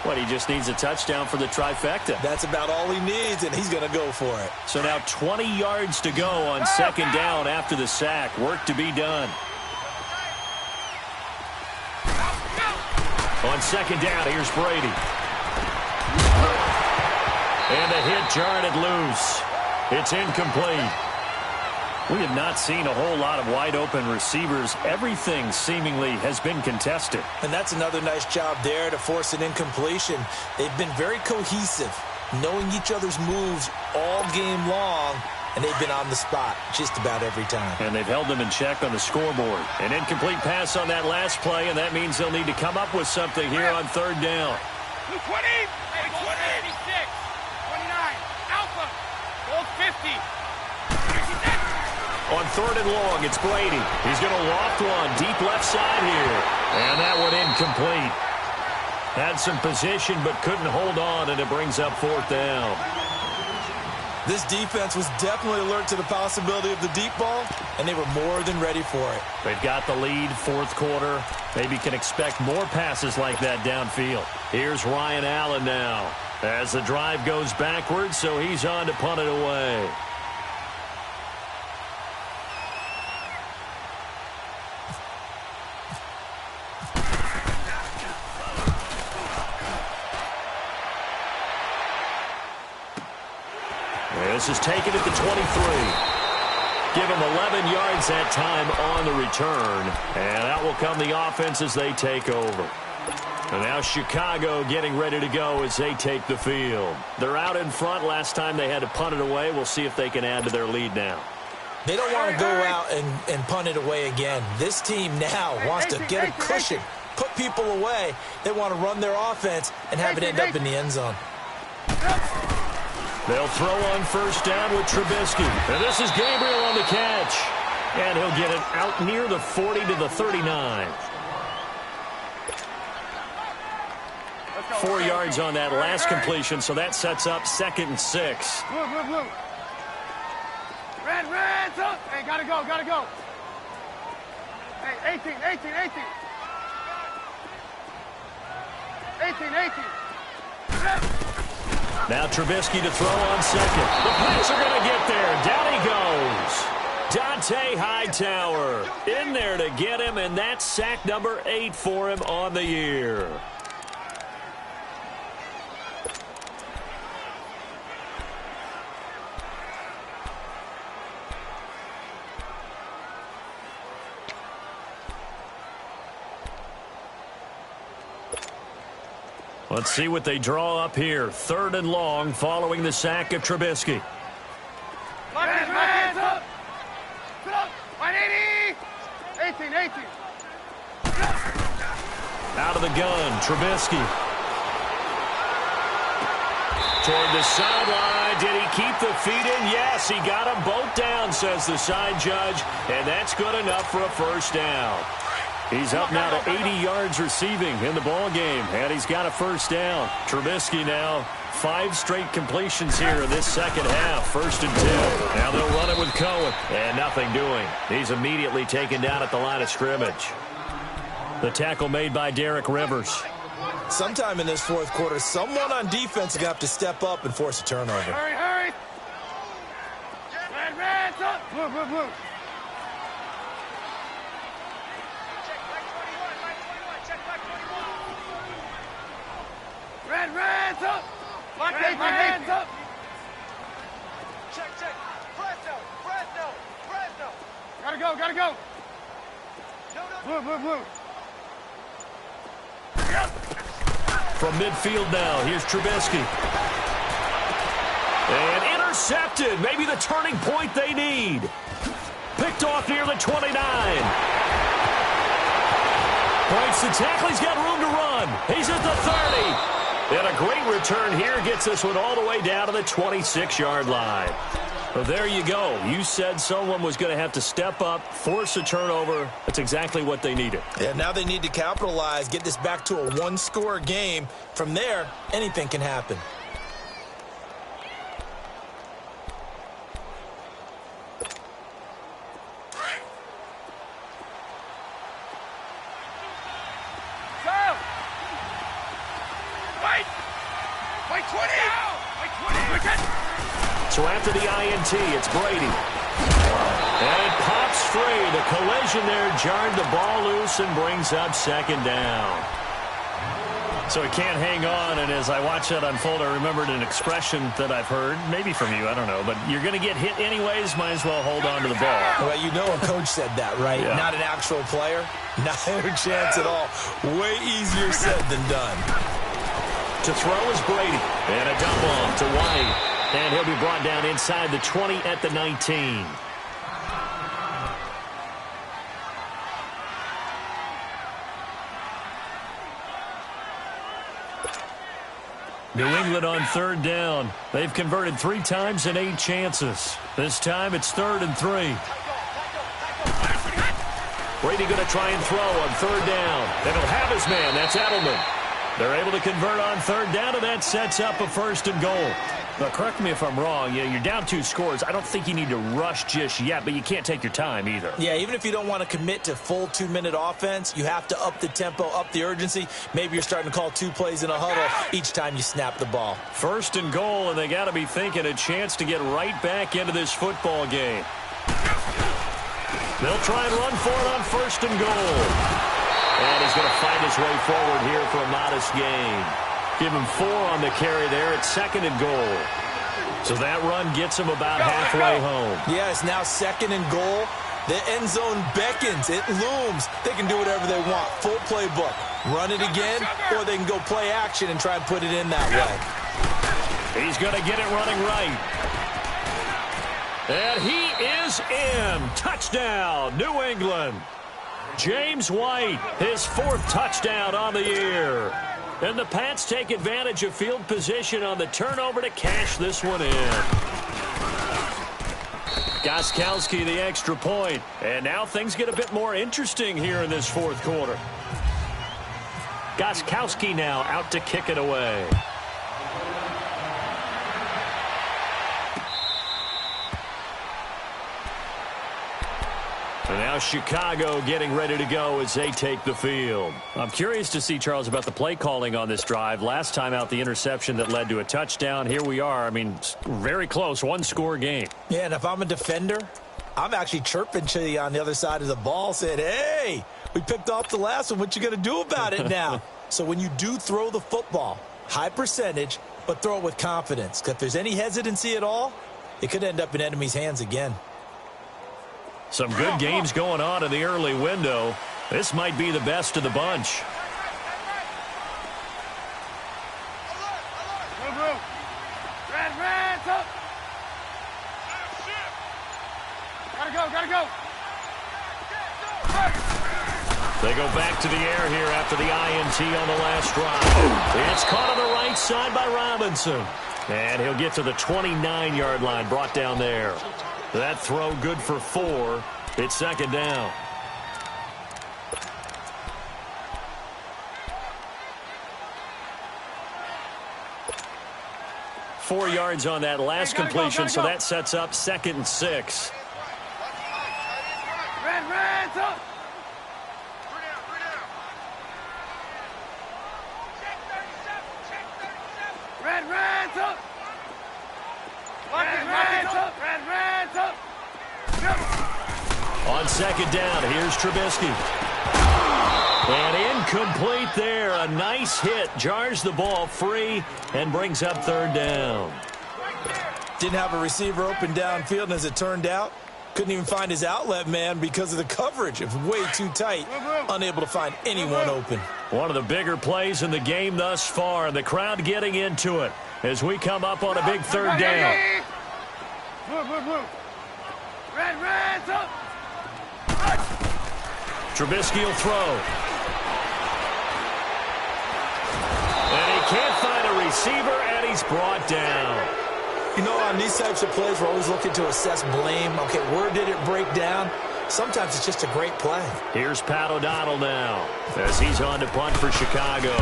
What, he just needs a touchdown for the trifecta. That's about all he needs, and he's going to go for it. So now 20 yards to go on 2nd down after the sack. Work to be done. On 2nd down, here's Brady. And a hit jarred it loose. It's incomplete. We have not seen a whole lot of wide-open receivers. Everything seemingly has been contested. And that's another nice job there to force an incompletion. They've been very cohesive, knowing each other's moves all game long, and they've been on the spot just about every time. And they've held them in check on the scoreboard. An incomplete pass on that last play, and that means they'll need to come up with something here on 3rd down. 20, 86, 29, Alpha, Gold 50. On 3rd and long, it's Brady. He's going to loft one deep left side here. And that one incomplete. Had some position but couldn't hold on, and it brings up 4th down. This defense was definitely alert to the possibility of the deep ball, and they were more than ready for it. They've got the lead, fourth quarter. Maybe can expect more passes like that downfield. Here's Ryan Allen now as the drive goes backwards, so he's on to punt it away. This is taken at the 23. Give him 11 yards that time on the return. And out will come the offense as they take over. And now Chicago getting ready to go as they take the field. They're out in front. Last time they had to punt it away. We'll see if they can add to their lead now. They don't want to go out and punt it away again. This team now wants to get a cushion, put people away. They want to run their offense and have it end up in the end zone. They'll throw on first down with Trubisky. And this is Gabriel on the catch. And he'll get it out near the 40 to the 39. 4 yards on that last completion, so that sets up 2nd and 6. Blue. Red, up. Hey, gotta go. Hey, 18. 18. Now Trubisky to throw on second. The Pats are going to get there. Down he goes. Dante Hightower in there to get him, and that's sack number 8 for him on the year. Let's see what they draw up here. 3rd and long following the sack of Trubisky. Hands up. Sit up. 180. 18. Out of the gun, Trubisky. Toward the sideline. Did he keep the feet in? Yes, he got them both down, says the side judge. And that's good enough for a first down. He's up now to 80 yards receiving in the ball game, and he's got a first down. Trubisky now 5 straight completions here in this second half. 1st and 10. Now they'll run it with Cohen, and nothing doing. He's immediately taken down at the line of scrimmage. The tackle made by Derek Rivers. Sometime in this fourth quarter, someone on defense is going to have to step up and force a turnover. Hurry. Red, up. Blue. Red, up. Hands up. Check. Fresno. Gotta go. Blue. From midfield now, here's Trubisky. And intercepted. Maybe the turning point they need. Picked off near the 29. Breaks the tackle. He's got room to run. He's at the 30. And a great return here gets this one all the way down to the 26-yard line. Well, there you go. You said someone was going to have to step up, force a turnover. That's exactly what they needed. Yeah, now they need to capitalize, get this back to a one-score game. From there, anything can happen. So after the INT, it's Brady. And it pops free. The collision there jarred the ball loose and brings up 2nd down. So it can't hang on, and as I watch that unfold, I remembered an expression that I've heard, maybe from you, I don't know, but you're going to get hit anyways, might as well hold on to the ball. Well, you know a coach said that, right? Yeah. Not an actual player. Not a chance at all. Way easier said than done. To throw is Brady. And a dump off to White. And he'll be brought down inside the 20 at the 19. New England on 3rd down. They've converted 3 times in 8 chances. This time it's 3rd and 3. Brady going to try and throw on 3rd down. And he'll have his man. That's Edelman. They're able to convert on third down, and that sets up a 1st and goal. Now, correct me if I'm wrong. You're down 2 scores. I don't think you need to rush just yet, but you can't take your time either. Yeah, even if you don't want to commit to full 2-minute offense, you have to up the tempo, up the urgency. Maybe you're starting to call 2 plays in a huddle each time you snap the ball. 1st and goal, and they got to be thinking a chance to get right back into this football game. They'll try and run for it on 1st and goal. And he's going to find his way forward here for a modest gain. Give him 4 on the carry there at 2nd and goal. So that run gets him about halfway home. Yeah, it's now 2nd and goal. The end zone beckons. It looms. They can do whatever they want. Full playbook. Run it again, or they can go play action and try and put it in that way. He's going to get it running right. And he is in. Touchdown, New England. James White, his 4th touchdown on the year. And the Pats take advantage of field position on the turnover to cash this one in. Gostkowski the extra point. And now things get a bit more interesting here in this 4th quarter. Gostkowski now out to kick it away. And now Chicago getting ready to go as they take the field. I'm curious to see, Charles, about the play calling on this drive. Last time out, the interception that led to a touchdown. Here we are. I mean, very close, 1-score game. Yeah, and if I'm a defender, I'm actually chirping to you on the other side of the ball, saying, hey, we picked off the last one. What you going to do about it now? So when you do throw the football, high percentage, but throw it with confidence. Because if there's any hesitancy at all, it could end up in enemy's hands again. Some good games going on in the early window. This might be the best of the bunch. Gotta go. They go back to the air here after the INT on the last drive. It's caught on the right side by Robinson. And he'll get to the 29-yard line, brought down there. That throw good for 4. It's 2nd down. Four yards on that last completion, so that sets up 2nd and 6. Red, up. Red, up. Red, up. On 2nd down, here's Trubisky. And incomplete there. A nice hit. Jars the ball free and brings up 3rd down. Didn't have a receiver open downfield, and as it turned out, couldn't even find his outlet man because of the coverage. It was way too tight. Unable to find anyone open. One of the bigger plays in the game thus far, and the crowd getting into it as we come up on a big 3rd down. Blue. Red, up. Trubisky will throw. And he can't find a receiver, and he's brought down. You know, on these types of plays, we're always looking to assess blame. Okay, where did it break down? Sometimes it's just a great play. Here's Pat O'Donnell now as he's on to punt for Chicago.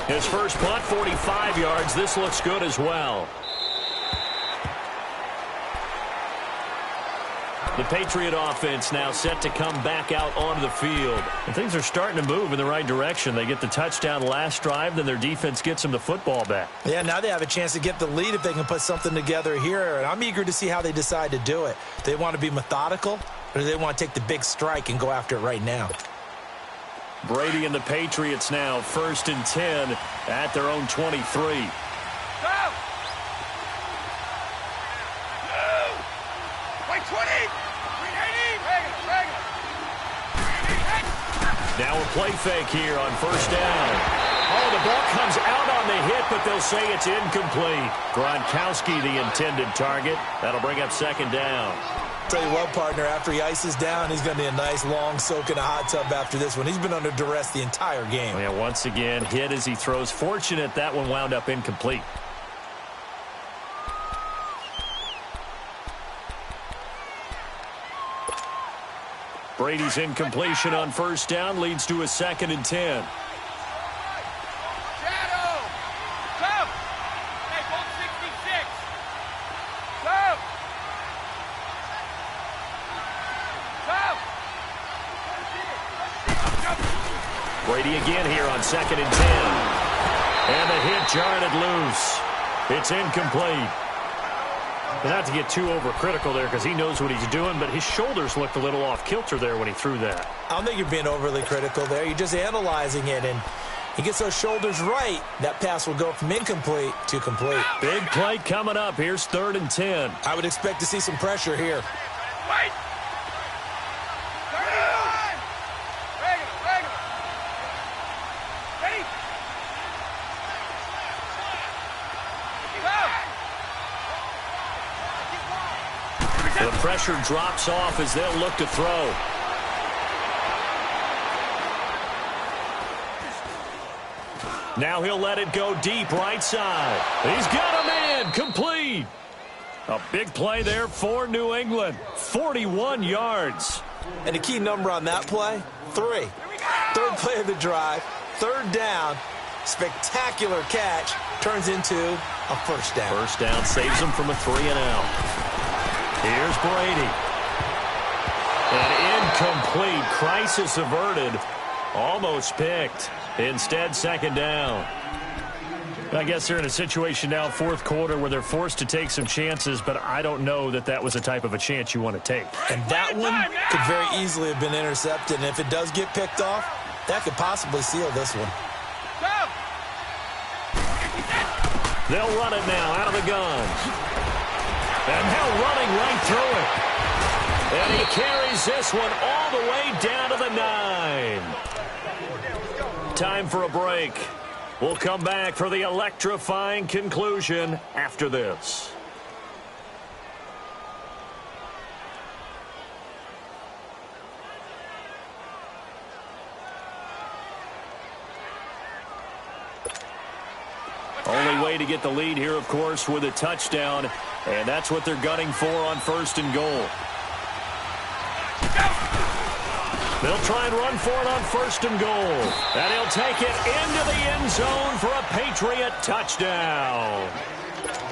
His first punt, 45 yards. This looks good as well. The Patriot offense now set to come back out onto the field. And things are starting to move in the right direction. They get the touchdown last drive, then their defense gets them the football back. Yeah, now they have a chance to get the lead if they can put something together here. And I'm eager to see how they decide to do it. Do they want to be methodical, or do they want to take the big strike and go after it right now? Brady and the Patriots now 1st and 10 at their own 23. Now a play fake here on 1st down. Oh, the ball comes out on the hit, but they'll say it's incomplete. Gronkowski, the intended target. That'll bring up 2nd down. Tell you what, partner, after he ices down, he's going to be a nice long soak in a hot tub after this one. He's been under duress the entire game. Yeah, once again, hit as he throws. Fortunate that one wound up incomplete. Brady's incompletion on 1st down leads to a 2nd and 10. Brady again here on 2nd and 10. And the hit jarred it loose. It's incomplete. And not to get too overcritical there because he knows what he's doing, but his shoulders looked a little off kilter there when he threw that. I don't think you're being overly critical there. You're just analyzing it, and he gets those shoulders right. That pass will go from incomplete to complete. Big play coming up. Here's 3rd and 10. I would expect to see some pressure here. Wait! The pressure drops off as they'll look to throw. Now he'll let it go deep right side. He's got a man. Complete. A big play there for New England. 41 yards. And the key number on that play, 3. 3rd play of the drive, 3rd down, spectacular catch, turns into a 1st down. 1st down saves him from a 3-and-out. Here's Brady. An incomplete. Crisis averted. Almost picked. Instead, 2nd down. I guess they're in a situation now, 4th quarter, where they're forced to take some chances, but I don't know that that was the type of a chance you want to take. And that one could very easily have been intercepted, and if it does get picked off, that could possibly seal this one. They'll run it now out of the gun. And now running right through it. And he carries this one all the way down to the 9. Time for a break. We'll come back for the electrifying conclusion after this. Only way to get the lead here, of course, with a touchdown. And that's what they're gunning for on 1st and goal. They'll try and run for it on 1st and goal. And he'll take it into the end zone for a Patriot touchdown.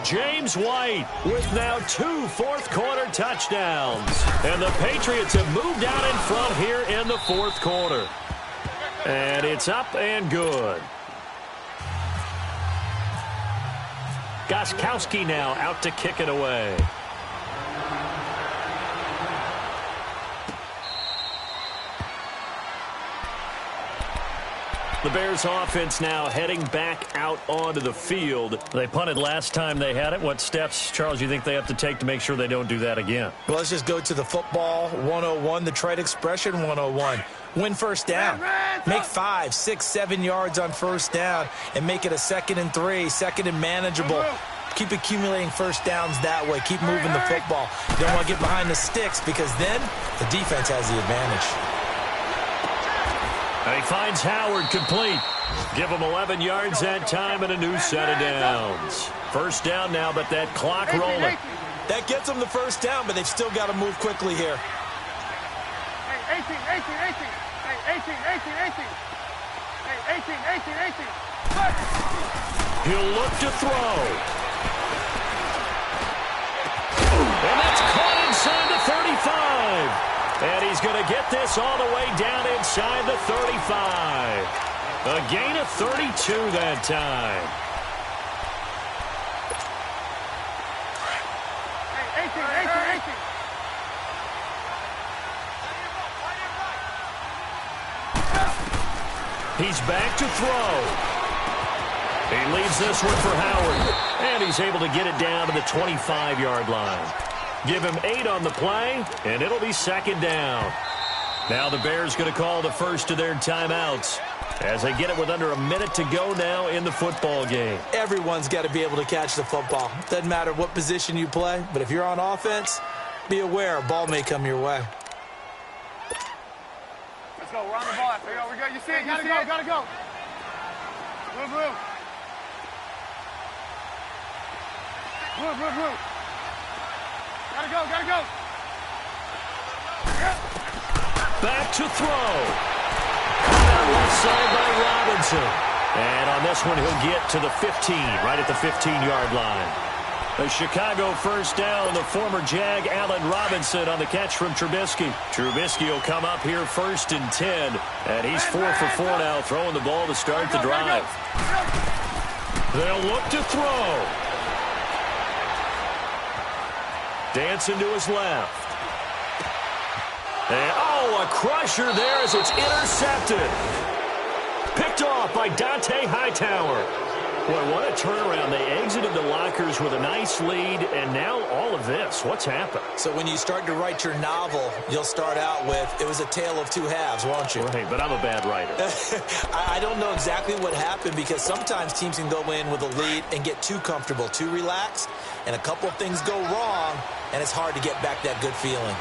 James White with now 2 fourth-quarter touchdowns. And the Patriots have moved out in front here in the 4th quarter. And it's up and good. Gostkowski now out to kick it away. The Bears offense now heading back out onto the field. They punted last time they had it. What steps, Charles, you think they have to take to make sure they don't do that again? Well, let's just go to the football 101, the trade expression 101. Win 1st down. Make 5, 6, 7 yards on 1st down and make it a 2nd and 3, 2nd and manageable. Keep accumulating 1st downs that way. Keep moving the football. You don't want to get behind the sticks because then the defense has the advantage. And he finds Howard complete. Give him 11 yards that time and a new set of downs. 1st down now, but that clock rolling. That gets them the 1st down, but they've still got to move quickly here. Hey, 18. Hey, 18. Hey, 18. He'll look to throw. And that's caught inside the 35. And he's going to get this all the way down inside the 35. A gain of 32 that time. Hey, 18. He's back to throw. He leaves this one for Howard. And he's able to get it down to the 25-yard line. Give him 8 on the play, and it'll be 2nd down. Now the Bears going to call the first of their timeouts as they get it with under a minute to go now in the football game. Everyone's got to be able to catch the football. Doesn't matter what position you play, but if you're on offense, be aware a ball may come your way. Let's go. We're on the ball. We go. You see it. Gotta go. Blue. Gotta go. Back to throw. Left side by Robinson. And on this one, he'll get to the 15, right at the 15-yard line. A Chicago first down, the former Jag Allen Robinson on the catch from Trubisky. Trubisky will come up here 1st and 10, and he's 4 for 4 now, throwing the ball to start the drive. They'll look to throw. Dancing to his left. And, a crusher there as it's intercepted. Picked off by Dante Hightower. Boy, what a turnaround. They exited the lockers with a nice lead, and now all of this. What's happened? So when you start to write your novel, you'll start out with, it was a tale of two halves, won't you? Right, but I'm a bad writer. I don't know exactly what happened because sometimes teams can go in with a lead and get too comfortable, too relaxed, and a couple of things go wrong, and it's hard to get back that good feeling.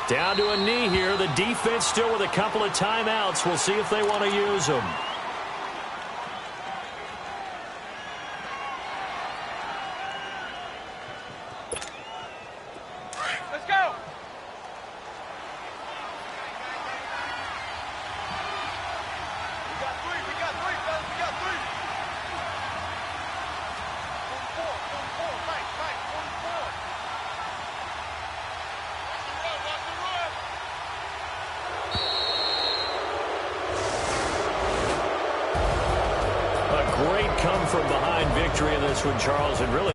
Down to a knee here. The defense still with a couple of timeouts. We'll see if they want to use them. Let's go. We got three, fellas. We got three. 44, right, 44. Watch the run. A great come-from-behind victory in this one, Charles, and really...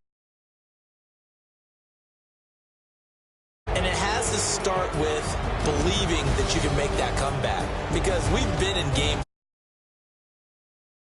And it has to start with believing that you can make that comeback because we've been in games